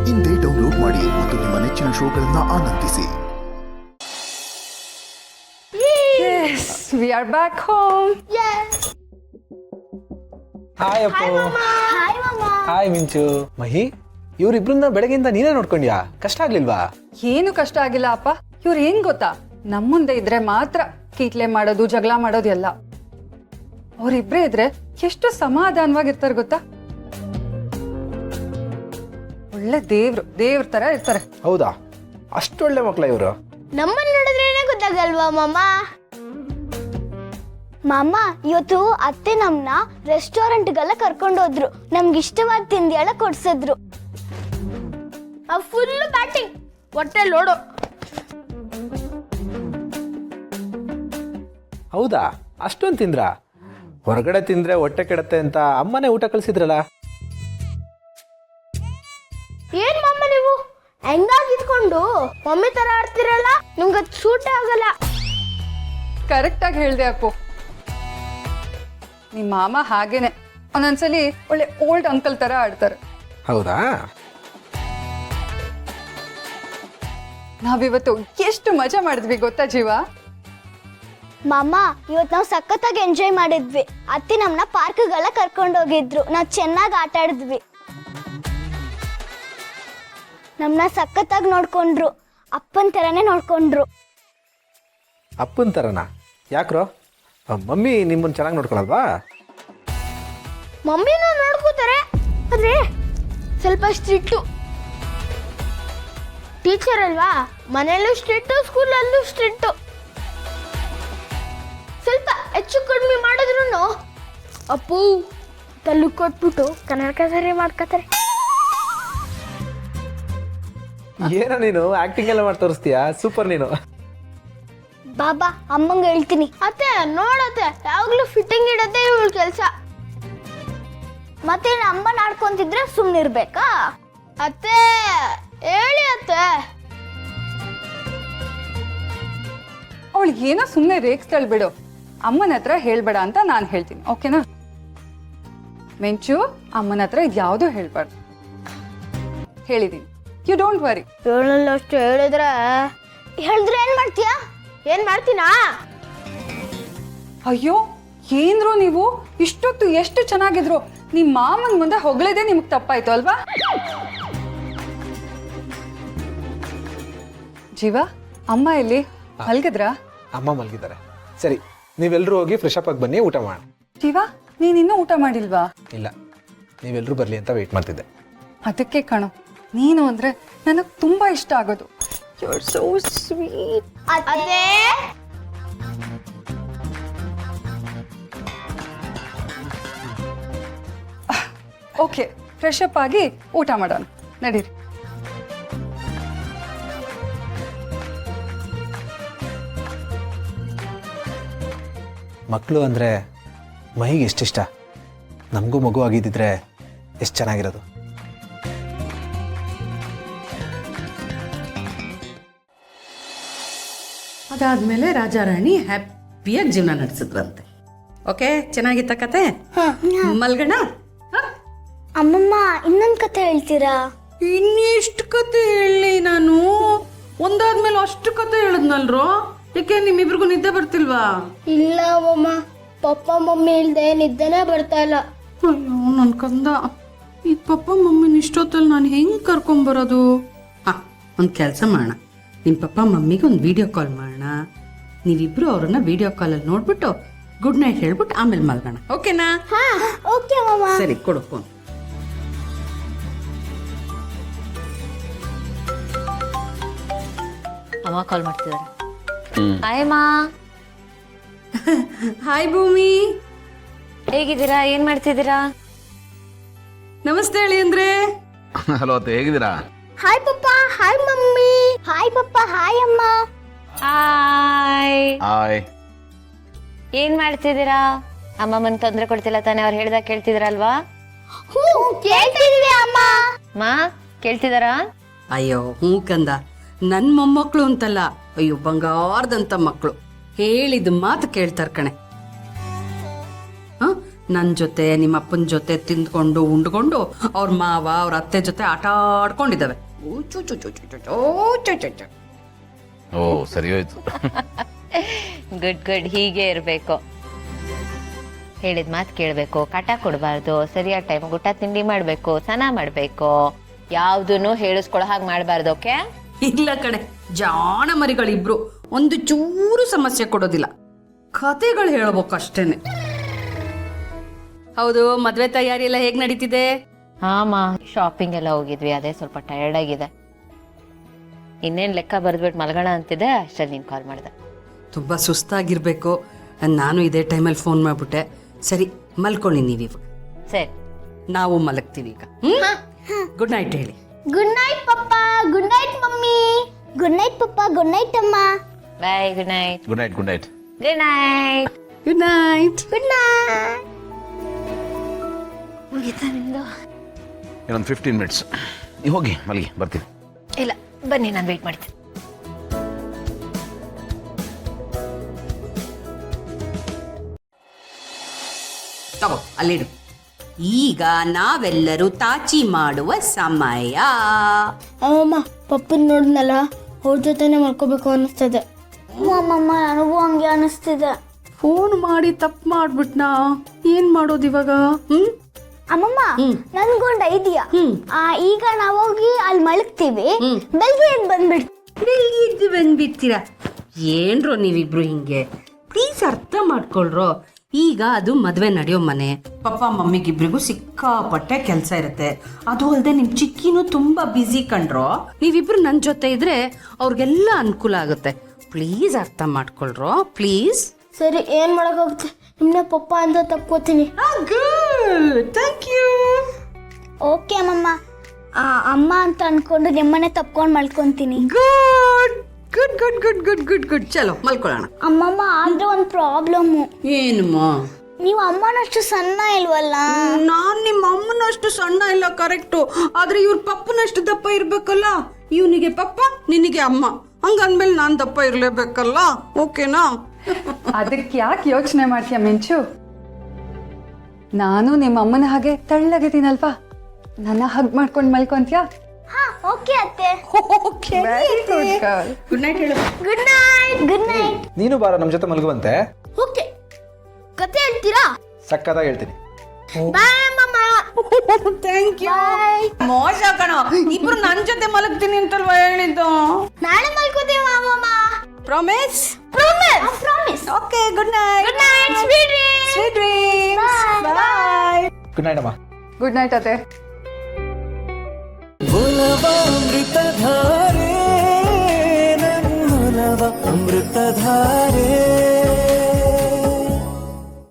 ಇಂದೇ ಡೌನ್ಲೋಡ್ ಮಾಡಿ ಮತ್ತು ನಿಮ್ಮ ನೆಚ್ಚಿನ ಶೋಗಳನ್ನು ಆನಂದಿಸಿ. Yes, we are back home. Yes. Hi Appu. Hi, Mama. Hi ಮಿಂಚು. ಮಹಿ, ಇವ್ರಿಬ್ರನ್ನ ಬೆಳಗ್ಗೆಯಿಂದ ನೀನೇ ನೋಡ್ಕೊಂಡ್ಯಾ? ಕಷ್ಟ ಆಗ್ಲಿಲ್ವಾ? ಏನು ಕಷ್ಟ ಆಗಿಲ್ಲ ಅಪ್ಪ. ಇವ್ರು ಏನ್ ಗೊತ್ತಾ, ನಮ್ ಮುಂದೆ ಇದ್ರೆ ಮಾತ್ರ ಕೀಟ್ಲೆ ಮಾಡೋದು, ಜಗಳ ಮಾಡೋದು ಎಲ್ಲ. ಅವ್ರಿಬ್ರೇ ಇದ್ರೆ ಎಷ್ಟು ಸಮಾಧಾನವಾಗಿರ್ತಾರೆ ಗೊತ್ತಾ. ಒಳ್ಳೆ ದೇವ್ರ ತರ ಇರ್ತಾರೆ. ಹೌದಾ? ಅಷ್ಟೊಳ್ಳೆ ಮಕ್ಳ ಇವರು? ನಮ್ಮನ್ನ ನೋಡಿದ್ರೇನೆ ಗೊತ್ತಾಗಲ್ವಾ ಮಾಮ? ಮಾಮ, ಇವತ್ತು ಅತ್ತೆ ನಮ್ನ ರೆಸ್ಟೋರೆಂಟ್ಗೆಲ್ಲ ಕರ್ಕೊಂಡೋದ್ರು. ನಮ್ಗೆ ಇಷ್ಟವಾದ ತಿಂಡಿ ಎಲ್ಲ ಕೊಡ್ಸಿದ್ರು. ಫುಲ್ ಬ್ಯಾಟಿಂಗ್, ಹೊಟ್ಟೆ ಲೋಡು. ಹೌದಾ? ಅಷ್ಟೊಂದು ತಿಂದ್ರ? ಹೊರಗಡೆ ತಿಂದ್ರೆ ಹೊಟ್ಟೆ ಕೆಡತ್ತೆ ಅಂತ ಅಮ್ಮನೇ ಊಟ ಕಳ್ಸಿದ್ರಲ್ಲ? ಏನ್ ಮಾಮ ನೀವು ಹೆಂಗಾಗಿದ್ಕೊಂಡು ಮಮ್ಮಿ ತರ ಆಡ್ತಿರಲ್ಲ? ನಿಮ್ಗೆ ಸೂಟ್ ಆಗಲ್ಲ. ಕರೆಕ್ಟ್ ಆಗಿ ಹೇಳ್ದೆ ಅಪ್ಪು. ನಿಮ್ಮ ಮಾಮ ಹಾಗೇನೆ, ಒಂದೊಂದ್ಸಲಿ ಒಳ್ಳೆ ಓಲ್ಡ್ ಅಂಕಲ್ ತರ ಆಡ್ತಾರೆ. ಹೌದಾ? ನಾವಿವತ್ತು ಎಷ್ಟು ಮಜಾ ಮಾಡಿದ್ವಿ ಗೊತ್ತಾ ಜೀವ? ಮಾಮ, ಇವತ್ತು ನಾವು ಸಖತ್ತಾಗಿ ಎಂಜಾಯ್ ಮಾಡಿದ್ವಿ. ಅತ್ತಿ ನಮ್ನ ಪಾರ್ಕ್ಗೆಲ್ಲ ಕರ್ಕೊಂಡೋಗಿದ್ರು. ನಾವು ಚೆನ್ನಾಗಿ ಆಟ ಆಡಿದ್ವಿ. ನಮ್ನ ಸಖತ್ತಾಗಿ ನೋಡ್ಕೊಂಡ್ರು. ಅಪ್ಪನ ಥರನೇ ನೋಡ್ಕೊಂಡ್ರು. ಅಪ್ಪನ ಥರನಾ? ಯಾಕ್ರೋ? ಮಮ್ಮಿ ನಿಮ್ಮನ್ನು ಚೆನ್ನಾಗಿ ನೋಡ್ಕೊಳಲ್ವಾ? ಮಮ್ಮಿನೂ ನೋಡ್ಕೋತಾರೆ, ಆದ್ರೆ ಸ್ವಲ್ಪ ಸ್ಟ್ರಿಕ್ಟು. ಟೀಚರ್ ಅಲ್ವಾ, ಮನೆಯಲ್ಲೂ ಸ್ಟ್ರಿಕ್ಟು, ಸ್ಕೂಲಲ್ಲೂ ಸ್ಟ್ರಿಕ್ಟು. ಸ್ವಲ್ಪ ಹೆಚ್ಚು ಕಡಿಮೆ ಮಾಡಿದ್ರು ಅಪ್ಪು ತಲ್ಲು ಕೊಟ್ಬಿಟ್ಟು ಕನ್ನಡ ಸರಿ ಮಾಡ್ಕೋತಾರೆ. ಏನೋ ನೀನು ಆಕ್ಟಿಂಗ್ ಎಲ್ಲ ಮಾಡಿ ತೋರಿಸ್ತೀಯಾ? ಸೂಪರ್ ನೀನು. ಬಾಬಾ, ಅಮ್ಮಂಗ ಹೇಳ್ತೀನಿ. ಅತ್ತೆ ನೋಡತ್ತೆ, ಯಾವಾಗ್ಲೂ ಫಿಟ್ಟಿಂಗ್ ಇಡತ್ತೆ ಇವಳ ಕೆಲಸ. ಮತ್ತೆ ಅಮ್ಮನ ಆಡ್ಕೊಂತಿದ್ರೆ ಸುಮ್ಮನಿರ್ಬೇಕಾ? ಅತ್ತೆ ಹೇಳಿ ಅತ್ತೆ. ಅವಳು ಏನೋ ಸುಮ್ಮನೆ ರೇಗಿಸ್ತಾಳೆ ಬಿಡು. ಅಮ್ಮನ ಹತ್ರ ಹೇಳ್ಬೇಡ ಅಂತ ನಾನು ಹೇಳ್ತೀನಿ, ಓಕೆನಾ? ಮೆಂಚು, ಅಮ್ಮನ ಹತ್ರ ಇದ್ಯಾವುದೂ ಹೇಳ್ಬಾರ್ದು. ಹೇಳಿದೀನಿ, ಯು ಡೋಂಟ್ ವರಿ. ಹೇಳಲ್ಲ ಅಷ್ಟು ಹೇಳಿದ್ರೆ ಏನ್ ಮಾಡ್ತೀಯಾ? ಏನ್ ಮಾಡ್ತೀನಾ? ಅಯ್ಯೋ, ಏನ್ರು ನೀವು ಇಷ್ಟೊತ್ತು ಎಷ್ಟು ಚೆನ್ನಾಗಿದ್ರು. ನಿಮ್ಮ ಮಾಮನ ಮುಂದೆ ಹೊಗಳದೇ ನಿಮ್ಗೆ ತಪ್ಪಾಯ್ತು ಅಲ್ವಾ? ಜೀವ, ಅಮ್ಮ ಎಲ್ಲಿ? ಮಲ್ಗಿದ್ರಾ? ಅಮ್ಮ ಮಲಗಿದ್ದಾರೆ. ಸರಿ, ನೀವೆಲ್ಲರೂ ಹೋಗಿ ಫ್ರೆಶ್ ಅಪ್ ಆಗಿ ಬನ್ನಿ, ಊಟ ಮಾಡೋಣ. ಜೀವ, ನೀನಿನ್ನೂ ಊಟ ಮಾಡಿಲ್ವಾ? ಇಲ್ಲ, ನೀವೆಲ್ಲರೂ ಬರಲಿ ಅಂತ ವೆಯ್ಟ್ ಮಾಡ್ತಿದ್ದೆ. ಅದಕ್ಕೆ ಕಣೋ, ನೀನು ಅಂದ್ರೆ ನನಗೆ ತುಂಬಾ ಇಷ್ಟ ಆಗೋದು. You are so sweet. ಅದೇ ಓಕೆ, ಫ್ರೆಶ್ ಅಪ್ ಆಗಿ ಊಟ ಮಾಡೋಣ, ನಡೀರಿ. ಮಕ್ಕಳು ಅಂದರೆ ಮಹಿಗೆ ಎಷ್ಟಿಷ್ಟ. ನಮಗೂ ಮಗು ಆಗಿದ್ದಿದ್ರೆ ಎಷ್ಟು ಚೆನ್ನಾಗಿರೋದು. ಅದಾದ್ಮೇಲೆ ರಾಜಾರಾಣಿ ಹ್ಯಾಪಿಯಾಗಿ ಜೀವನ ನಡೆಸಿದ್ರಂತೆ. ಓಕೆ, ಚೆನ್ನಾಗಿತ್ತ ಕತೆ? ಮಲ್ಗಣ. ಅಮ್ಮಮ್ಮ, ಇನ್ನೊಂದ್ ಕತೆ ಹೇಳ್ತೀರಾ? ಇನ್ನೆಷ್ಟು ಕತೆ ಹೇಳಿ ನಾನು? ಒಂದಾದ್ಮೇಲೆ ಅಷ್ಟು ಕತೆ ಹೇಳಿದ್ನಲ್ರೋ. ಯಾಕೆ ನಿಮ್ಮಿಬ್ರಿಗೂ ನಿದ್ದೆ ಬರ್ತಿಲ್ವಾ? ಇಲ್ಲ ಅಮ್ಮಮ್ಮ, ಪಪ್ಪ ಮಮ್ಮಿ ಇಲ್ದೆ ನಿದ್ದೆನೇ ಬರ್ತಾ ಇಲ್ಲ. ಅಯ್ಯೋ ನನ್ ಕಂದ, ಈ ಪಪ್ಪ ಮಮ್ಮಿನ ಇಷ್ಟೊತ್ತಲ್ಲಿ ನಾನು ಹೆಂಗ್ ಕರ್ಕೊಂಬರೋದು? ಒಂದು ಕೆಲಸ ಮಾಡೋಣ, ನಿಮ್ಮ ಪಪ್ಪ ಮಮ್ಮಿಗೆ ಒಂದು ವಿಡಿಯೋ ಕಾಲ್ ಮಾಡೋಣ. ನೀವಿಬ್ರು ಅವ್ರನ್ನ ವಿಡಿಯೋ ಕಾಲಲ್ಲಿ ನೋಡ್ಬಿಟ್ಟು ಗುಡ್ ನೈಟ್ ಹೇಳ್ಬಿಟ್ಟು ಆಮೇಲೆ ಮಲ್ಗೋಣ, ಓಕೆನಾ? ಓಕೆ ಮಾಮ. ಸರಿ, ಕೊಡು ಫೋನ್. ಅಮ್ಮ ಕಾಲ್ ಮಾಡ್ತಿದ್ದಾರೆ. ಹಾಯ್ ಮಾ. ಹಾಯ್ ಭೂಮಿ, ಹೇಗಿದ್ದೀರಾ? ಏನ್ ಮಾಡ್ತಿದ್ದೀರಾ? ನಮಸ್ತೆ ಹೇಳಿ ಅಂದ್ರೆ. ಹಲೋ ಅತ್ತೆ, ಹೇಗಿದ್ದೀರಾ? ಹಾಯ್ ಪಪ್ಪ, ಹಾಯ್ ಮಮ್ಮಿ. ಹಾಯ್ ಪಪ್ಪ, ಹಾಯ್ ಅಮ್ಮ. ಹಾಯ್. ಹಾಯ್. ಏನ್ ಮಾಡ್ತಿದ್ದೀರಾ? ಅಮ್ಮಮ್ಮನ್ ತೊಂದ್ರೆ ಕೊಡ್ತಿಲ್ಲ ತಾನೆ? ಅವ್ರು ಹೇಳ್ದಾಗ ಕೇಳ್ತಿದ್ರಲ್ವಾ? ಕೇಳ್ತಿದೀವಿ ಅಮ್ಮ. ಮಾ, ಕೇಳ್ತಿದಾರಾ? ಅಯ್ಯೋ ಹ್ಞೂ ಕಂದ, ನನ್ನ ಮೊಮ್ಮಕ್ಕಳು ಅಂತಲ್ಲ, ಅಯ್ಯೋ ಬಂಗಾರದಂತ ಮಕ್ಕಳು. ಹೇಳಿದ ಮಾತು ಕೇಳ್ತಾರ ಕಣೆ. ನನ್ನ ಜೊತೆ ನಿಮ್ಮ ಅಪ್ಪನ ಜೊತೆ ತಿಂದ್ಕೊಂಡು ಉಂಡ್ಕೊಂಡು ಅವ್ರ ಮಾವ ಅವ್ರ ಅತ್ತೆ ಜೊತೆ ಆಟ ಆಡ್ಕೊಂಡಿದ್ದಾವೆ. ಓ ಸರಿ ಹೋಯ್ತು. ಗುಡ್ ಗುಡ್, ಹೀಗೆ ಇರಬೇಕು. ಹೇಳಿದ ಮಾತು ಕೇಳಬೇಕು, ಕಾಟ ಕೊಡಬಾರ್ದು, ಸರಿಯಾದ ಟೈಮ್ ಊಟ ತಿಂಡಿ ಮಾಡಬೇಕು, ಸ್ನಾನ ಮಾಡಬೇಕು, ಯಾವುದನ್ನು ಹೇಳಿಸ್ಕೊಳ್ಳೋ ಹಾಗೆ ಮಾಡಬಾರ್ದು. ಓಕೆ? ಇಲ್ಲ ಕಡೆ, ಜಾಣ ಮರಿಗಳಿಬ್ರು ಒಂದು ಚೂರು ಸಮಸ್ಯೆ ಕೊಡೋದಿಲ್ಲ, ಕತೆಗಳು ಹೇಳ್ಬೇಕು ಅಷ್ಟೇನೆ. ಹೌದು, ಮದ್ವೆ ತಯಾರಿ ಎಲ್ಲ ಹೇಗ್ ನಡೀತಿದೆ? ಹಾಮ, ಶಾಪಿಂಗ್ ಎಲ್ಲ ಹೋಗಿದ್ವಿ, ಅದೇ ಸ್ವಲ್ಪ ಟಯರ್ಡ್ ಆಗಿದೆ. ಇನ್ನೇನು ಲೆಕ್ಕ ಬರೆದ್ಬಿಟ್ಟು ಮಲ್ಗೋಣ ಅಂತಿದೆ, ಅಷ್ಟರಲ್ಲಿ ನೀನು ಕಾಲ್ ಮಾಡಿದೆ. ತುಂಬಾ ಸುಸ್ತಾಗಿರ್ಬೇಕು. ನಾನು ಇದೇ ಟೈಮಲ್ಲಿ ಫೋನ್ ಮಾಡ್ಬಿಟ್ಟೆ. ಸರಿ, ಮಲ್ಕೊಳ್ಳಿ ನೀವೀಗ, ಸರಿ, ನಾವು ಮಲಗ್ತೀವಿ ಈಗ. ಗುಡ್ ನೈಟ್ ಹೇಳಿ. ಗುಡ್ ನೈಟ್ ಪಪ್ಪ, good night mummy, good night ಪಪ್ಪ, ಗುಡ್ ನೈಟ್ ಅಮ್ಮ. Bye, good night. Good night. Good night. Good night. Good night. Good night. ಮುಗಿತಾ ನಿಂದು? ಇನ್ನೊಂದು 15 ಮಿನಿಟ್ಸ್. ನೀವು ಹೋಗಿ ಮಲಗಿ, ಬರ್ತೀನಿ. ಇಲ್ಲ, ಬನ್ನಿ, ನಾನು ವೇಟ್ ಮಾಡ್ತೀನಿ. ತಗೋ, ಅಲ್ಲಿಡು. ಈಗ ನಾವೆಲ್ಲರೂ ತಾಚಿ ಮಾಡುವ ಸಮಯ. ಅಮ್ಮಮ್ಮ, ಪಪ್ಪನ್ ನೋಡಿದ್ನಲ್ಲ, ಅವ್ರ ಜೊತೆನೆ ಮಾಡ್ಕೋಬೇಕು ಅನಿಸ್ತದೆ. ಅಮ್ಮಮ್ಮ, ನನಗೂ ಹಂಗೆ ಅನಿಸ್ತಿದೆ. ಫೋನ್ ಮಾಡಿ ತಪ್ಪು ಮಾಡ್ಬಿಟ್ನಾ? ಏನ್ ಮಾಡೋದು ಇವಾಗ? ಅಮ್ಮಮ್ಮ, ನನ್ಗೊಂದು ಐಡಿಯಾ. ಈಗ ನಾವೋಗಿ ಅಲ್ಲಿ ಮಲಗ್ತೀವಿ, ಬೆಳಗ್ಗೆ ಏನ್ ಬೆಳಿಗ್ಗೆ ಬಂದ್ಬಿಡ್ತೀರಾ? ಏನ್ರೋ ನೀವಿಬ್ರು ಹಿಂಗೆ? ಪ್ಲೀಸ್ ಅರ್ಥ ಮಾಡ್ಕೊಳ್ರೋ. ಈಗ ಅದು ಮದ್ವೆ ನಡೆಯೋ ಮನೆ, ಪಪ್ಪ ಮಮ್ಮಿಗಿಬ್ರಿಗೂ ಸಿಕ್ಕಾಪಟ್ಟೆ ಕೆಲಸ ಇರುತ್ತೆ. ಅದು ಅಲ್ಲದೆ ನಿಮ್ ಚಿಕ್ಕಿನೂ ತುಂಬಾ ಬ್ಯುಸಿ ಕಂಡ್ರೋ. ನೀವಿಬ್ರು ನನ್ನ ಜೊತೆ ಇದ್ರೆ ಅವ್ರಿಗೆಲ್ಲ ಅನುಕೂಲ ಆಗುತ್ತೆ. ಪ್ಲೀಸ್ ಅರ್ಥ ಮಾಡ್ಕೊಳ್ರೋ, ಪ್ಲೀಸ್. ಸರಿ, ಏನ್ ಮಾಡಕ್ಕಾಗುತ್ತೆ? ನಿಮ್ನೆ ಪಪ್ಪ ಅಂತ ತಪ್ಕೋತೀನಿ. Thank you. ಓಕೆ ಅಮ್ಮಮ್ಮ, ಅಮ್ಮ ಅಂತ ಅನ್ಕೊಂಡು ನಿಮ್ಮನೆ ತಪ್ಕೊಂಡು ಮಲ್ಕೊಂತೀನಿ. Good good good good good good good. ಚಲೋ ಮಲ್ಕೊಳ್ಳೋಣ. ಅಮ್ಮಮ್ಮ, ಆದ್ರೆ ಒಂದು ಪ್ರಾಬ್ಲಮ್. ಏನಮ್ಮ? ನೀವು ಅಮ್ಮನಷ್ಟು ಸಣ್ಣ ಇಲ್ವಲ್ಲ. ನಾನ್ ನಿಮ್ಮ ಅಮ್ಮನಷ್ಟು ಸಣ್ಣ ಇಲ್ಲ, ಕರೆಕ್ಟು. ಆದ್ರೆ ಇವ್ರ ಪಪ್ಪನಷ್ಟು ದಪ್ಪ ಇರ್ಬೇಕಲ್ಲ. ಇವನಿಗೆ ಪಪ್ಪ, ನಿನಗೆ ಅಮ್ಮ, ಹಂಗಂದ್ಮೇಲೆ ನಾನ್ ದಪ್ಪ ಇರ್ಲೇಬೇಕಲ್ಲ. ಓಕೆನಾ? ಅದಕ್ಕೆ ಯಾಕೆ ಯೋಚನೆ ಮಾಡ್ತೀಯ ಮಿಂಚು? ನಾನು ನಿಮ್ಮ ಅಮ್ಮನ ಹಾಗೆ ತೆಳ್ಳಗಿದ್ದೀನಲ್ವಾ, ನನ್ನ ಹಗ್ ಮಾಡ್ಕೊಂಡು ಮಲ್ಕೊಂತ್ಯಾ? ಹಾ, ಓಕೆ ಅತ್ತೆ. Very good girl. Good night ಹೇಳು. Good night. Good night. ನೀನು ಬಾರ ನಮ್ಮ ಜೊತೆ ಮಲಗುವಂತೆ. ಓಕೆ, ಕತೆ ಹೇಳ್ತೀರಾ? ಸಕ್ಕತ್ತಾಗಿ ಹೇಳ್ತೀನಿ. ಬಾಯ್ ಅಮ್ಮಮ್ಮ. Thank you. ಮೋಸ ಕಣೋ, ಇಬ್ರು ನನ್ ಜೊತೆ ಮಲಗ್ತೀನಿ ಅಂತಲ್ವಾ ಹೇಳಿದ್ದು? ನಾಳೆ ಮಲ್ಕೋತೀವಿ ಅಮ್ಮಮ್ಮ. Promise? Promise. Promise. Okay, good night. Good night. Sweet dreams. Sweet dreams. Bye. Good night ಅಮ್ಮ. ಗುಡ್ ನೈಟ್ ಅತ್ತೆ. ಅಮೃತಧಾರೆ ನನ್ನೊಲವ ಅಮೃತಧಾರೆ.